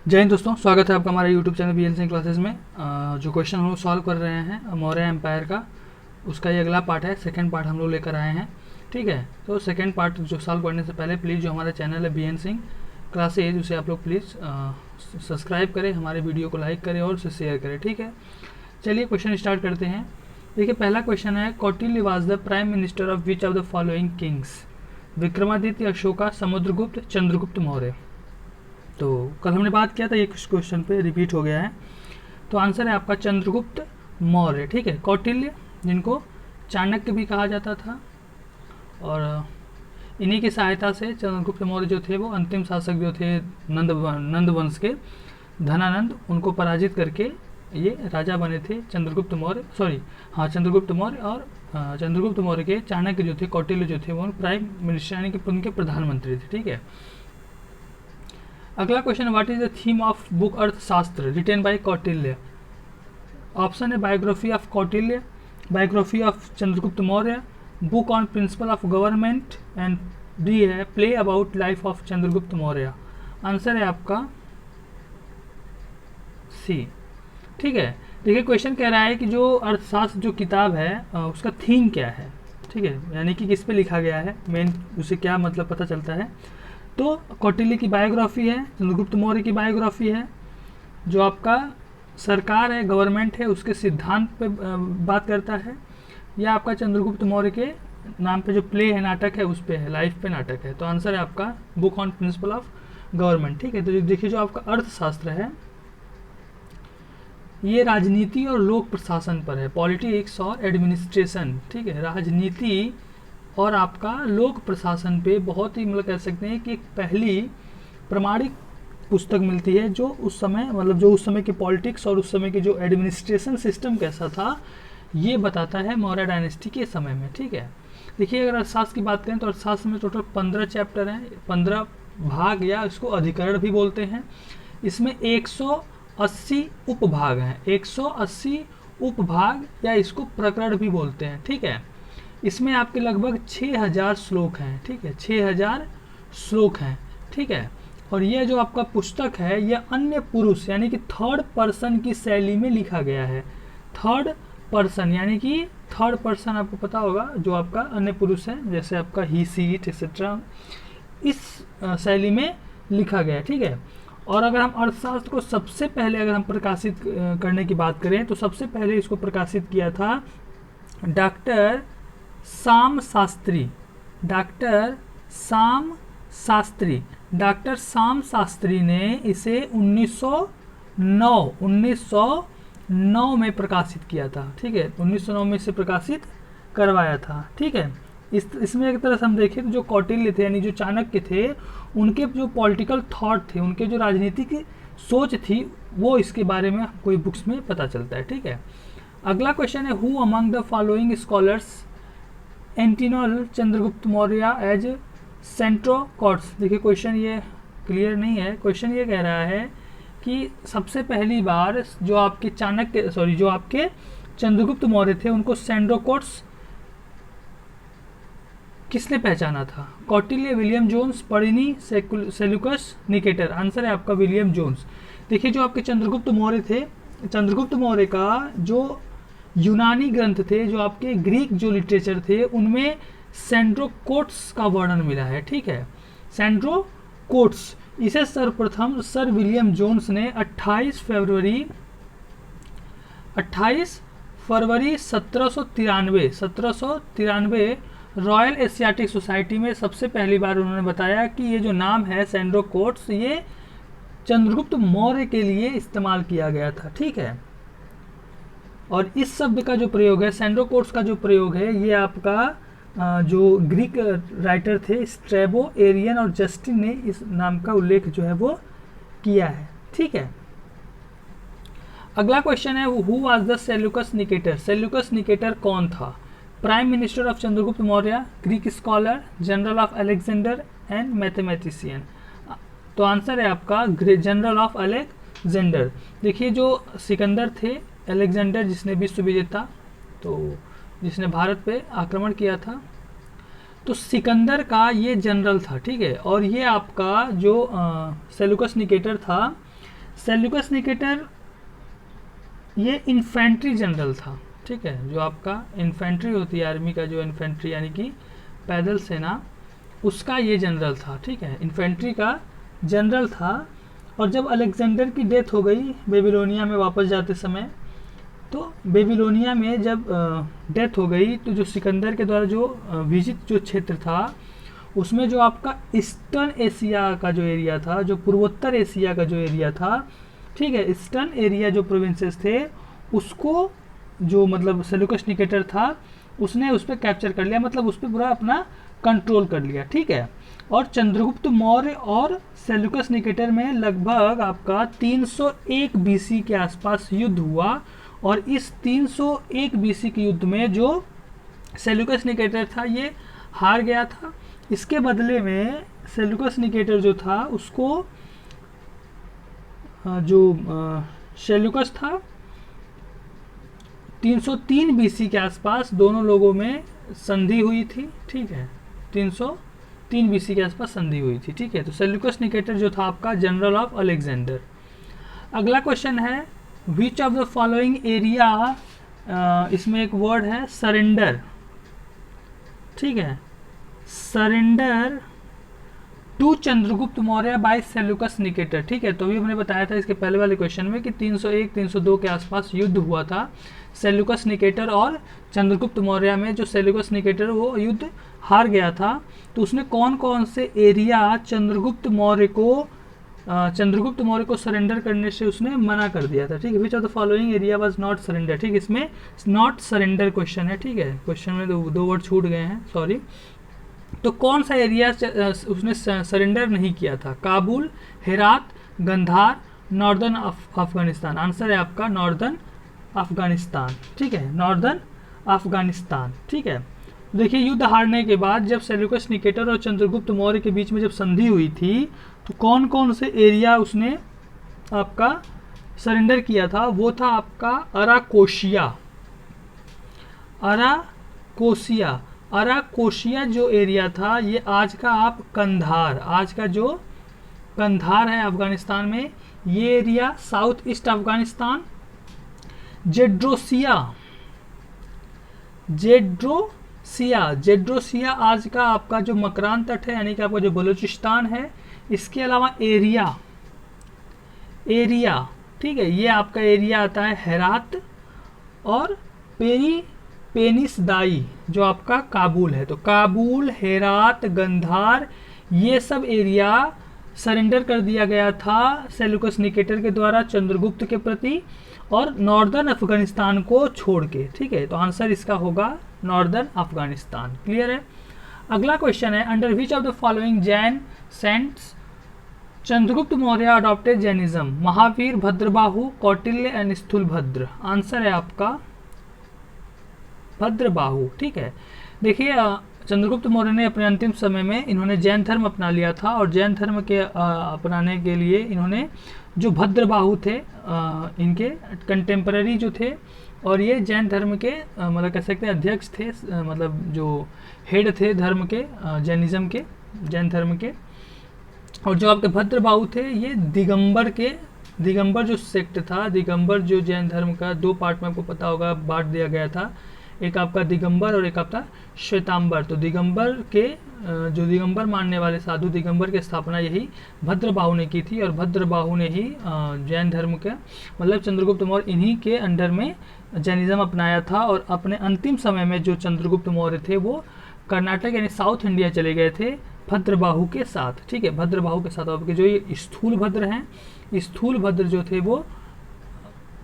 जय हिंद दोस्तों, स्वागत है आपका हमारे YouTube channel B N Singh classes में। जो क्वेश्चन हम लोग सॉल्व कर रहे हैं मौर्य एम्पायर का, उसका ये अगला पार्ट है। सेकंड पार्ट हम लोग लेकर आए हैं। ठीक है, तो सेकंड पार्ट जो सॉल्व करने से पहले प्लीज़ जो हमारा चैनल है बी एन सिंह क्लासेज, उसे आप लोग प्लीज़ सब्सक्राइब करें, हमारे वीडियो को लाइक करें और उसे शेयर करें। ठीक है, चलिए क्वेश्चन स्टार्ट करते हैं। देखिए, पहला क्वेश्चन है, Kautilya was the prime minister of which of the following Kings? Vikramaditya, Ashoka, Samudragupta, Chandragupta Maurya. तो कल हमने बात किया था, ये क्वेश्चन पे रिपीट हो गया है। तो आंसर है आपका चंद्रगुप्त मौर्य। ठीक है, कौटिल्य जिनको चाणक्य भी कहा जाता था, और इन्हीं की सहायता से चंद्रगुप्त मौर्य जो थे वो अंतिम शासक जो थे नंद वंश के, धनानंद, उनको पराजित करके ये राजा बने थे चंद्रगुप्त मौर्य। चंद्रगुप्त मौर्य। और चंद्रगुप्त मौर्य के चाणक्य जो थे, कौटिल्य जो थे, वो प्राइम मिनिस्टर यानी कि उनके प्रधानमंत्री थे। ठीक है, अगला question, what is the theme of book Arthashastra written by Kautilya? Option है biography of Kautilya, biography of Chandragupta Maurya, book on principle of government, and D है play about life of Chandragupta Maurya. Answer है आपका सी। ठीक है, देखिए क्वेश्चन कह रहा है कि जो अर्थशास्त्र जो किताब है उसका थीम क्या है। ठीक है, यानी कि किस पे लिखा गया है, मेन उसे क्या मतलब पता चलता है। तो कौटिल्य की बायोग्राफी है, चंद्रगुप्त मौर्य की बायोग्राफी है, जो आपका सरकार है, गवर्नमेंट है, उसके सिद्धांत पे बात करता है, या आपका चंद्रगुप्त मौर्य के नाम पे जो प्ले है, नाटक है, उस पे है, लाइफ पे नाटक है। तो आंसर है आपका book on principle of government. ठीक है, तो देखिए जो आपका अर्थशास्त्र है ये राजनीति और लोक प्रशासन पर है, पॉलिटिक्स और एडमिनिस्ट्रेशन। ठीक है, राजनीति और आपका लोक प्रशासन पे बहुत ही मतलब कह सकते हैं कि एक पहली प्रमाणिक पुस्तक मिलती है, जो उस समय मतलब जो उस समय के पॉलिटिक्स और उस समय के जो एडमिनिस्ट्रेशन सिस्टम कैसा था ये बताता है मौर्य डायनेस्टी के समय में। ठीक है, देखिए अगर अर्थशास्त्र की बात करें तो अर्थशास्त्र में टोटल 15 चैप्टर हैं, 15 भाग, या इसको अधिकरण भी बोलते हैं। इसमें 180 उपभाग हैं, 180 उपभाग, या इसको प्रकरण भी बोलते हैं। ठीक है, इसमें आपके लगभग 6000 श्लोक हैं। ठीक है, 6000 श्लोक हैं। ठीक है, और यह जो आपका पुस्तक है यह अन्य पुरुष यानी कि थर्ड पर्सन की शैली में लिखा गया है। थर्ड पर्सन यानी कि थर्ड पर्सन आपको पता होगा, जो आपका अन्य पुरुष है, जैसे आपका ही, सी, इट, एक्सेट्रा, इस शैली में लिखा गया है। ठीक है, और अगर हम अर्थशास्त्र को सबसे पहले अगर हम प्रकाशित करने की बात करें तो सबसे पहले इसको प्रकाशित किया था डॉक्टर साम शास्त्री। डॉक्टर साम शास्त्री ने इसे 1909 में प्रकाशित किया था। ठीक है, 1909 में इसे प्रकाशित करवाया था। ठीक है, इसमें एक तरह से हम देखें तो जो कौटिल्य थे यानी जो चाणक्य थे, उनके जो पॉलिटिकल थॉट थे, उनके जो राजनीति की सोच थी, वो इसके बारे में कोई बुक्स में पता चलता है। ठीक है, अगला क्वेश्चन है, who among the following scholars एंटिनोल चंद्रगुप्त मौर्य एज सेंट्रोकॉट्स? देखिए क्वेश्चन ये क्लियर नहीं है। क्वेश्चन ये कह रहा है कि सबसे पहली बार जो आपके जो आपके चंद्रगुप्त मौर्य थे, उनको सेंट्रोकॉट्स किसने पहचाना था? Kautilya, William Jones, Pliny, Seleucus, Nicator. Answer है आपका विलियम जोन्स। देखिए जो आपके चंद्रगुप्त मौर्य थे, चंद्रगुप्त मौर्य का जो यूनानी ग्रंथ थे, जो आपके ग्रीक जो लिटरेचर थे, उनमें सेंट्रोकोट्स का वर्णन मिला है। ठीक है, सेंट्रोकोट्स, इसे सर्वप्रथम सर विलियम जोन्स ने 28 फरवरी 1793 रॉयल एशियाटिक सोसाइटी में सबसे पहली बार उन्होंने बताया कि ये जो नाम है सेंट्रोकोट्स, ये चंद्रगुप्त मौर्य के लिए इस्तेमाल किया गया था। ठीक है, और इस शब्द का जो प्रयोग है, सेंट्रोकोट्स का जो प्रयोग है, ये आपका जो ग्रीक राइटर थे स्ट्रैबो, एरियन और जस्टिन ने इस नाम का उल्लेख जो है वो किया है। ठीक है, अगला क्वेश्चन है, who was the Seleucus Nicator? Seleucus Nicator कौन था? Prime minister of Chandragupta Maurya, Greek scholar, general of Alexander and mathematician. तो आंसर है आपका जनरल ऑफ अलेक्जेंडर। देखिए जो सिकंदर थे, अलेक्जेंडर जिसने विश्व विजेता, तो जिसने भारत पे आक्रमण किया था, तो सिकंदर का ये जनरल था। ठीक है, और ये आपका जो सेल्यूकस निकेटर था, सेल्यूकस निकेटर ये इन्फेंट्री जनरल था, ठीक है, जो आपका इन्फेंट्री होती है आर्मी का, जो इन्फेंट्री यानी कि पैदल सेना, उसका ये जनरल था, ठीक है, इन्फेंट्री का जनरल था। और जब अलेक्जेंडर की डेथ हो गई बेबीलोनिया में वापस जाते समय, तो बेबीलोनिया में जब डेथ हो गई तो जो सिकंदर के द्वारा जो विजित जो क्षेत्र था उसमें जो आपका ईस्टर्न एशिया का जो एरिया था, जो पूर्वोत्तर एशिया का जो एरिया था, ठीक है, ईस्टर्न एरिया जो प्रोविंसेस थे उसको जो मतलब सेल्यूकस निकेटर था उसने उस पर कैप्चर कर लिया, मतलब उस पर पूरा अपना कंट्रोल कर लिया, ठीक है। और चंद्रगुप्त मौर्य और सेल्यूकस निकेटर में लगभग आपका 301 बीसी के आसपास युद्ध हुआ। और इस 301 बीसी के युद्ध में जो सेल्यूकस निकेटर था ये हार गया था। इसके बदले में सेल्यूकस निकेटर जो था उसको जो सेल्यूकस था 303 बीसी के आसपास दोनों लोगों में संधि हुई थी, ठीक है, 303 बीसी के आसपास संधि हुई थी, ठीक है। तो सेल्यूकस निकेटर जो था आपका जनरल ऑफ अलेक्जेंडर। अगला क्वेश्चन है which of the following area, इसमें एक वर्ड है सरेंडर, ठीक है, surrender to Chandragupta Maurya by Seleucus Nicator, ठीक है। तो अभी हमने बताया था इसके पहले वाले क्वेश्चन में कि 301 302 के आसपास युद्ध हुआ था सेल्यूकस निकेटर और चंद्रगुप्त मौर्य में। जो सेल्यूकस निकेटर वो युद्ध हार गया था, तो उसने कौन कौन से एरिया चंद्रगुप्त मौर्य को सरेंडर करने से उसने मना कर दिया था, ठीक है। Which of the following area was not surrender, ठीक है, इसमें नॉट सरेंडर क्वेश्चन है, ठीक है, क्वेश्चन में दो वर्ड छूट गए हैं, सॉरी। तो कौन सा एरिया उसने सरेंडर नहीं किया था? काबुल, हेरात, गंधार, नॉर्दर्न अफगानिस्तान। आंसर है आपका नॉर्दर्न अफगानिस्तान, ठीक है, नॉर्दर्न अफगानिस्तान, ठीक है। देखिए युद्ध हारने के बाद जब सेल्यूकस निकेटर और चंद्रगुप्त मौर्य के बीच में जब संधि हुई थी तो कौन कौन से एरिया उसने आपका सरेंडर किया था? वो था आपका अराकोशिया, अराकोशिया, अराकोशिया जो एरिया था ये आज का आप कंधार, आज का जो कंधार है अफगानिस्तान में, ये area, south east Afghanistan, Gedrosia, Gedrosia, Gedrosia आज का आपका जो मकरान तट है यानी कि आपका जो बलूचिस्तान है, इसके अलावा एरिया, एरिया, ठीक है, ये आपका एरिया आता है हेरात और पेनिसदाई जो आपका काबुल है। तो काबुल, हेरात, गंधार, ये सब एरिया सरेंडर कर दिया गया था सेल्यूकस निकेटर के द्वारा चंद्रगुप्त के प्रति और नॉर्दर्न अफगानिस्तान को छोड़ के, ठीक है। तो आंसर इसका होगा नॉर्दर्न अफगानिस्तान। क्लियर है। अगला क्वेश्चन है under which of the following Jain saints Chandragupta Maurya adopted Jainism? Mahavira, Bhadrabahu, Kautilya and Sthulabhadra. Answer है आपका भद्रबाहु, ठीक है। देखिए चंद्रगुप्त मौर्य ने अपने अंतिम समय में इन्होंने जैन धर्म अपना लिया था और जैन धर्म के अपनाने के लिए इन्होंने जो भद्रबाहु थे इनके कंटेम्पररी जो थे और ये जैन धर्म के मतलब कह सकते हैं अध्यक्ष थे, मतलब जो हेड थे धर्म के, जैनिज्म के, जैन धर्म के। और जो आपके भद्रबाहु थे ये दिगंबर के, दिगंबर जो सेक्ट था, दिगंबर जो जैन धर्म का दो पार्ट में आपको पता होगा बांट दिया गया था, एक आपका दिगंबर और एक आपका श्वेतांबर। तो दिगंबर के जो दिगंबर मानने वाले साधु दिगंबर की स्थापना यही भद्रबाहु ने की थी और भद्रबाहु ने ही जैन धर्म के मतलब चंद्रगुप्त मौर्य इन्हीं के अंडर में जैनिज्म अपनाया था। और अपने अंतिम समय में जो चंद्रगुप्त मौर्य थे वो कर्नाटक यानी साउथ इंडिया चले गए थे भद्रबाहु के साथ, ठीक है, भद्रबाहु के साथ। आपके जो ये स्थूल भद्र हैं, स्थूल भद्र जो थे वो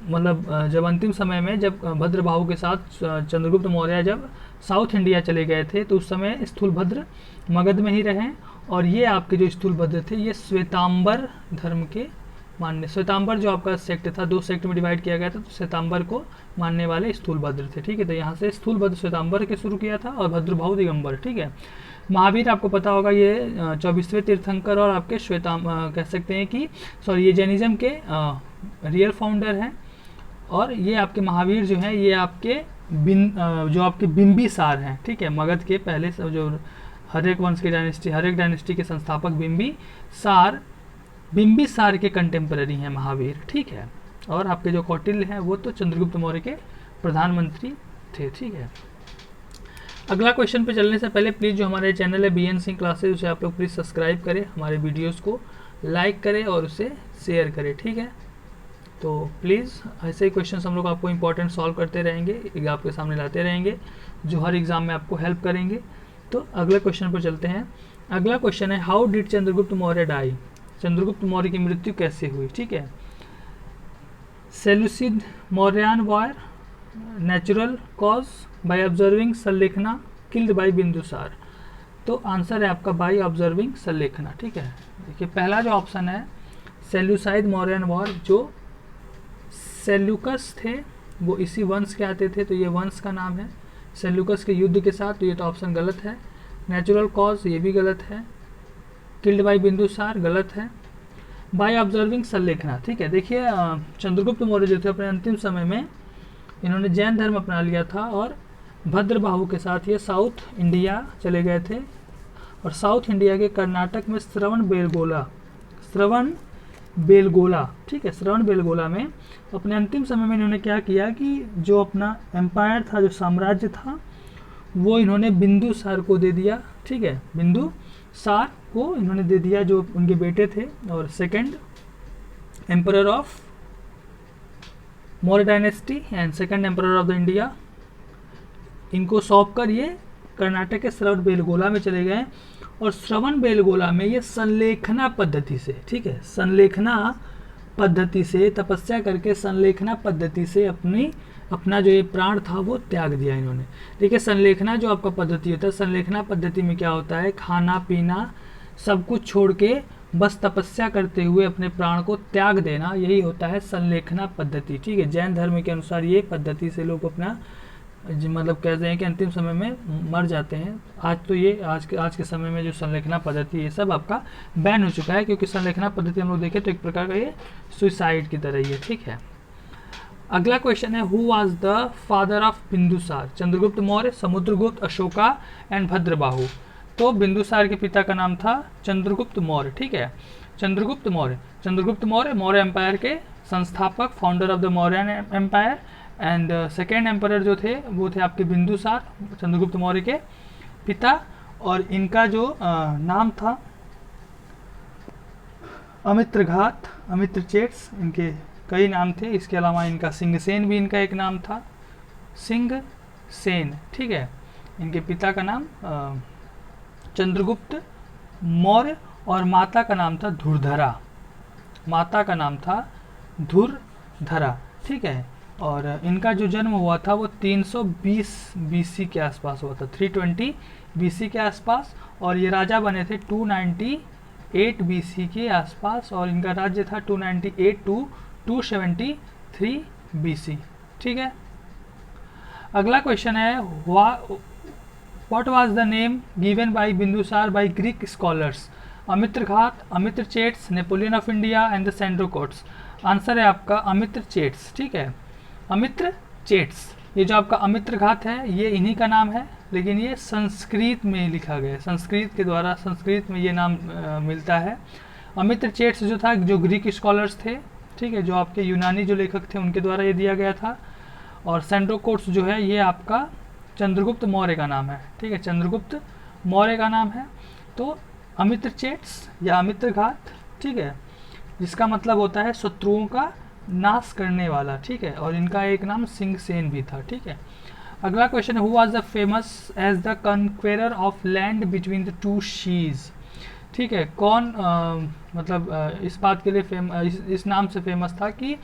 मतलब जब अंतिम समय में जब भद्रबाहु के साथ चंद्रगुप्त मौर्य जब साउथ इंडिया चले गए थे तो उस समय स्थूलभद्र मगध में ही रहे। और ये आपके जो स्थूलभद्र थे ये श्वेतांबर धर्म के मानने, श्वेतांबर जो आपका सेक्ट था, दो सेक्ट में डिवाइड किया गया था, तो श्वेतांबर को मानने वाले स्थूलभद्र थे, ठीक है। तो यहाँ से स्थूलभद्र श्वेतांबर के शुरू किया था और भद्रबाहु दिगंबर, ठीक है। महावीर आपको पता होगा ये 24वें तीर्थंकर और आपके कह सकते हैं कि सॉरी ये जैनिज्म के रियल फाउंडर हैं। और ये आपके महावीर जो हैं ये आपके जो आपके बिंबिसार हैं, ठीक है, मगध के पहले जो हर्यक वंश की डायनेस्टी, हर्यक डायनेस्टी के संस्थापक बिंबिसार बिंबिसार के कंटेम्पररी हैं महावीर, ठीक है। और आपके जो कौटिल्य हैं वो तो चंद्रगुप्त मौर्य के प्रधानमंत्री थे, ठीक है। अगला क्वेश्चन पे चलने से पहले प्लीज़ जो हमारे चैनल है BN सिंह क्लासेज, उसे आप लोग प्लीज़ सब्सक्राइब करें, हमारे वीडियोस को लाइक करें और उसे शेयर करें, ठीक है। तो प्लीज़ ऐसे ही क्वेश्चंस हम लोग आपको इंपॉर्टेंट सॉल्व करते रहेंगे, आपके सामने लाते रहेंगे, जो हर एग्ज़ाम में आपको हेल्प करेंगे। तो अगले क्वेश्चन पर चलते हैं। अगला क्वेश्चन है how did Chandragupta Maurya die, Chandragupta Maurya की मृत्यु कैसे हुई, ठीक है। Seleucid Mauryan war, natural cause, by observing sallekhana, killed by Bindusara. तो आंसर है आपका बाय ऑब्जर्विंग संलेखना, ठीक है। देखिए पहला जो ऑप्शन है सेल्यूसाइड मौर्यन वॉर, जो सेल्यूकस थे वो इसी वंश के आते थे, तो ये वंश का नाम है। सेल्यूकस के युद्ध के साथ, तो ये तो ऑप्शन गलत है। नेचुरल कॉज ये भी गलत है। किल्ड बाय बिंदुसार गलत है। बाय ऑब्जर्विंग संलेखना, ठीक है। देखिए चंद्रगुप्त मौर्य जो थे अपने अंतिम समय में इन्होंने जैन धर्म अपना लिया था और भद्रबाहु के साथ ये साउथ इंडिया चले गए थे। और साउथ इंडिया के कर्नाटक में श्रवण बेलगोला, ठीक है, श्रवण बेलगोला में अपने अंतिम समय में इन्होंने क्या किया कि जो अपना एम्पायर था, जो साम्राज्य था, वो इन्होंने बिंदुसार को दे दिया, ठीक है। बिंदुसार को इन्होंने दे दिया, जो उनके बेटे थे और second emperor of Maurya dynasty and second emperor of the India, इनको सौंप कर ये कर्नाटक के श्रवण बेलगोला में चले गए। और श्रवण बेलगोला में ये संलेखना पद्धति से, ठीक है, संलेखना पद्धति से तपस्या करके संलेखना पद्धति से अपना जो ये प्राण था वो त्याग दिया इन्होंने। देखिए संलेखना जो आपका पद्धति होता है, संलेखना पद्धति में क्या होता है, खाना पीना सब कुछ छोड़ के बस तपस्या करते हुए अपने प्राण को त्याग देना, यही होता है संलेखना पद्धति, ठीक है। जैन धर्म के अनुसार ये पद्धति से लोग अपना मतलब कहते हैं कि अंतिम समय में मर जाते हैं। आज तो ये आज के समय में जो संलेखना पद्धति ये सब आपका बैन हो चुका है, क्योंकि संलेखना पद्धति हम लोग देखें तो एक प्रकार का ये सुसाइड की तरह ही है, ठीक है। अगला क्वेश्चन है who was the father of Bindusara, Chandragupta Maurya, Samudragupta, Ashoka and Bhadrabahu. तो बिंदुसार के पिता का नाम था चंद्रगुप्त मौर्य, ठीक है। चंद्रगुप्त मौर्य मौर्य एम्पायर के संस्थापक, founder of the Mauryan empire. And second emperor जो थे वो थे आपके बिंदुसार, चंद्रगुप्त मौर्य के पिता। और इनका जो नाम था अमित्रघात, अमित्रचेट्स, इनके कई नाम थे। इसके अलावा इनका सिंहसेन भी इनका एक नाम था, सिंहसेन, ठीक है। इनके पिता का नाम चंद्रगुप्त मौर्य और माता का नाम था धुरधरा, ठीक है। और इनका जो जन्म हुआ था वो 320 BC के आसपास हुआ था, 320 BC के आसपास। और ये राजा बने थे 298 BC के आसपास, और इनका राज्य था 298 to 273 BC, ठीक है। अगला क्वेश्चन है what was the name given by Bindusara by Greek scholars, Amitraghata, Amitrochates, Napoleon of India and the Sandrocottus. Answer है आपका अमित्रचेट्स, ठीक है। अमित्रचेट्स, ये जो आपका अमित्रघात है ये इन्हीं का नाम है, लेकिन ये संस्कृत में लिखा गया है, संस्कृत में ये नाम मिलता है। अमित्रचेट्स जो था, जो ग्रीक स्कॉलर्स थे, ठीक है, जो आपके यूनानी जो लेखक थे उनके द्वारा ये दिया गया था। और सेंड्रोकोट्स जो है ये आपका चंद्रगुप्त मौर्य का नाम है, ठीक है, चंद्रगुप्त मौर्य का नाम है। तो अमित्रचेट्स या अमित्रघात, ठीक है, जिसका मतलब होता है शत्रुओं का नाश करने वाला, ठीक है। और इनका एक नाम सिंहसेन भी था, ठीक है। अगला question who was the famous as the conqueror of land between the two seas, ठीक है। कौन इस बात के लिए इस नाम से फेमस था कि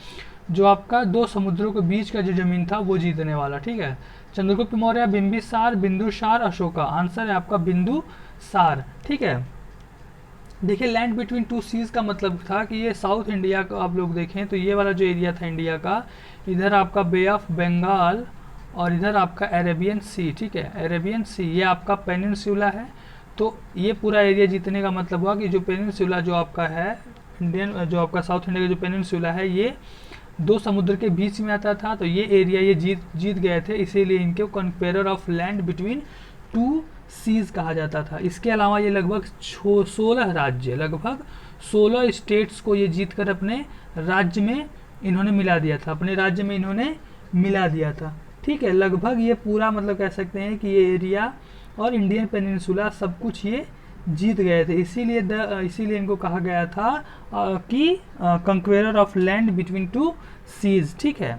जो आपका दो समुद्रों के बीच का जो जमीन था वो जीतने वाला, ठीक है। चंद्रगुप्त मौर्य, बिंबिसार, बिंदुसार, अशोका। आंसर है आपका बिंदुसार, ठीक है। देखिए लैंड बिटवीन टू सीज का मतलब था कि ये साउथ इंडिया का आप लोग देखें तो ये वाला जो एरिया था इंडिया का, इधर आपका बे ऑफ बंगाल और इधर आपका अरेबियन सी, ठीक है, अरेबियन सी, ये आपका पेनिनसुला है। तो ये पूरा एरिया जीतने का मतलब हुआ कि जो पेनिनसुला जो आपका है जो आपका साउथ इंडिया का जो पेनिनसुला है ये दो समुद्र के बीच में आता था, तो ये एरिया ये जीत गए थे, इसीलिए इनके conqueror of land between two seas कहा जाता था। इसके अलावा ये लगभग 16 स्टेट्स को ये जीत कर अपने राज्य में इन्होंने मिला दिया था, अपने राज्य में इन्होंने मिला दिया था। ठीक है, लगभग ये पूरा मतलब कह सकते हैं कि ये एरिया और इंडियन पेनिनसुला सब कुछ ये जीत गए थे। इसीलिए इनको कहा गया था कि conqueror of land between two seas. ठीक है,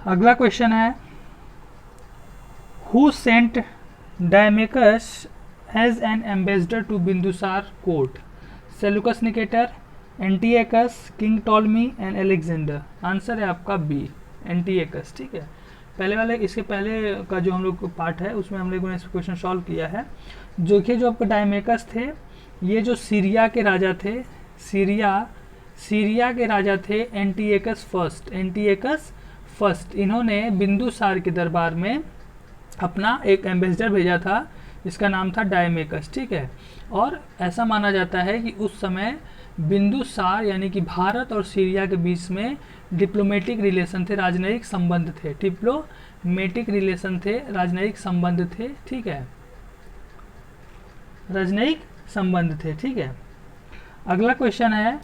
अगला क्वेश्चन है, who sent Deimachus as an ambassador to Bindusara court? Seleucus Nicator, Antiochus, king Ptolemy and Alexander. Answer है आपका बी, एंटीएकस। ठीक है, पहले वाले इसके पहले का जो हम लोग पार्ट है उसमें हम लोगों ने इस क्वेश्चन सॉल्व किया है। जो कि जो आपके डायमेकस थे, ये जो सीरिया के राजा थे, सीरिया के राजा थे एंटीएकस फर्स्ट। इन्होंने बिंदुसार के दरबार में अपना एक एम्बेसडर भेजा था जिसका नाम था डायमेकस। ठीक है, और ऐसा माना जाता है कि उस समय बिंदुसार यानी कि भारत और सीरिया के बीच में डिप्लोमेटिक रिलेशन थे, राजनयिक संबंध थे, राजनयिक संबंध थे। ठीक है, राजनयिक संबंध थे। ठीक है, अगला क्वेश्चन है,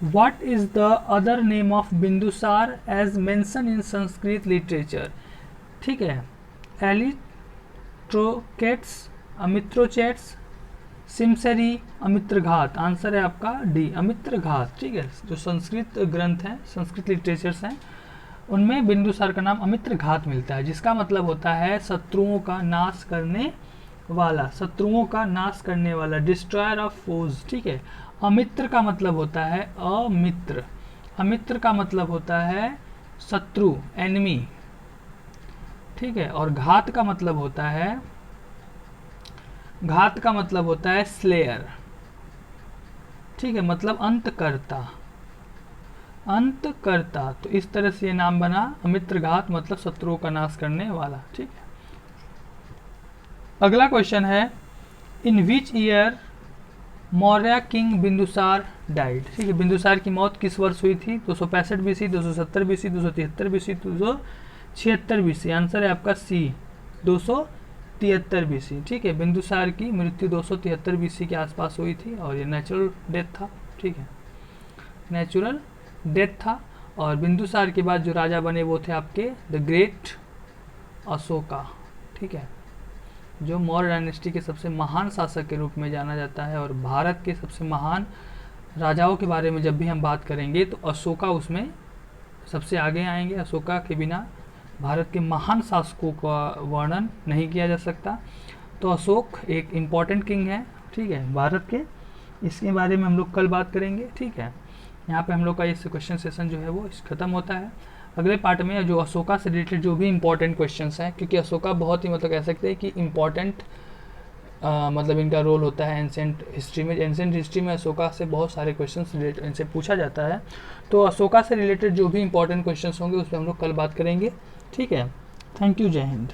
what is the other name of Bindusara as mention in Sanskrit literature? ठीक है, एलिट्रोकेट्स, अमित्रोचेट्स, सिमसरी, अमित्रघात। आंसर है आपका डी, अमित्रघात। ठीक है, जो संस्कृत ग्रंथ हैं, संस्कृत लिटरेचर्स हैं, उनमें बिंदुसार का नाम अमित्रघात मिलता है, जिसका मतलब होता है शत्रुओं का नाश करने वाला, डिस्ट्रॉयर ऑफ फोज। ठीक है, अमित्र का मतलब होता है अमित्र का मतलब होता है शत्रु, एनिमी। ठीक है, और घात का मतलब होता है स्लेयर। ठीक है, मतलब अंतकर्ता। तो इस तरह से ये नाम बना, अमित्रघात मतलब शत्रुओं का नाश करने वाला। ठीक है, अगला क्वेश्चन है, in which year Maurya king Bindusara died? ठीक है, बिंदुसार की मौत किस वर्ष हुई थी? 265 BC, 270 BC, 273 BC, 276 BC. Answer है आपका सी, 273 बीसी। ठीक है, बिंदुसार की मृत्यु 273 बीसी के आसपास हुई थी और ये नेचुरल डेथ था। ठीक है, नेचुरल डेथ था। और बिंदुसार के बाद जो राजा बने वो थे आपके द ग्रेट अशोका। ठीक है, जो मौर्य डायनेस्टी के सबसे महान शासक के रूप में जाना जाता है। और भारत के सबसे महान राजाओं के बारे में जब भी हम बात करेंगे तो अशोका उसमें सबसे आगे आएंगे। अशोका के बिना भारत के महान शासकों का वर्णन नहीं किया जा सकता। तो अशोक एक इम्पॉर्टेंट किंग है। ठीक है, भारत के, इसके बारे में हम लोग कल बात करेंगे। ठीक है, यहाँ पे हम लोग का ये क्वेश्चन सेशन जो है वो ख़त्म होता है। अगले पार्ट में जो अशोका से रिलेटेड जो भी इंपॉर्टेंट क्वेश्चंस हैं, क्योंकि अशोका बहुत ही मतलब कह सकते हैं कि इम्पॉर्टेंट मतलब इनका रोल होता है एंसेंट हिस्ट्री में अशोका से बहुत सारे क्वेश्चंस इनसे पूछा जाता है। तो अशोका से रिलेटेड जो भी इंपॉर्टेंट क्वेश्चंस होंगे उस पर हम लोग कल बात करेंगे। ठीक है, थैंक यू, जय हिंद।